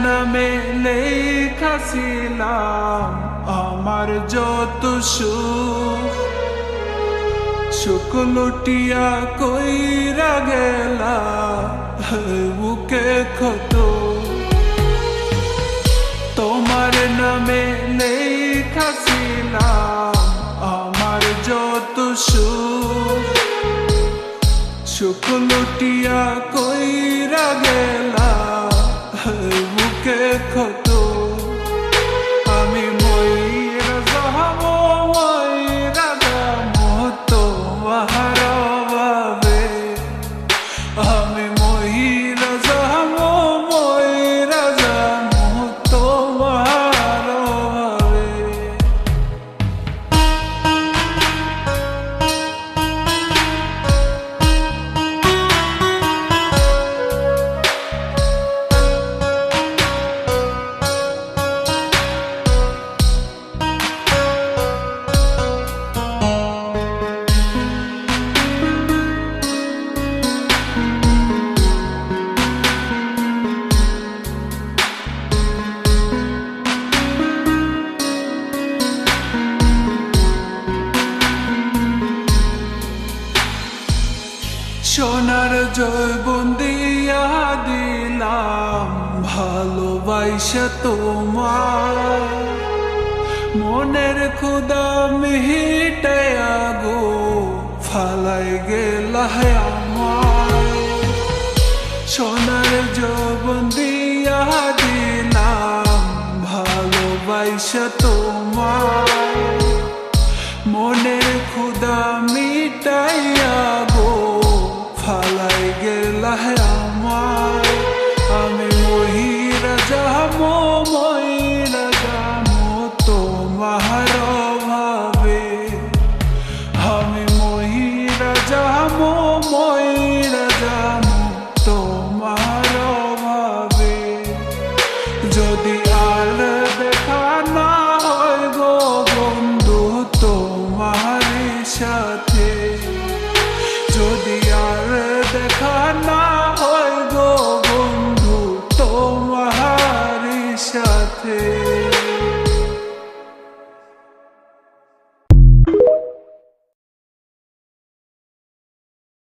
নামে লেখা ছিলাম আমার যত সুখ লুটিয়া কইরা গেলা বুকে ক্ষত। তোমার নামে লেখা ছিলাম আমার যত সুখ লুটিয়া কইরা গেলা বুকে ক্ষত। আমি ময়রা যাবো ময়রা যাবো তোমার অভাবে, আমি ময়রা যাবো ময়রা যাবো তোমার অভাবে। সোনার জৈবন দিয়া দিলাম ভালোবাসা তোমার, মনের ক্ষুধা মিটায়া গো ফালাই গেলা আমার। সোনার জৈবন দিয়া দিলাম ভালোবাসা তোমার, মনের ক্ষুধা মিটাইয়া গো ফালাই গেলা আমার। আমি মহিরা যাবো মহিরা যাবো তোমার অভাবে, আমি মহিরা যাবো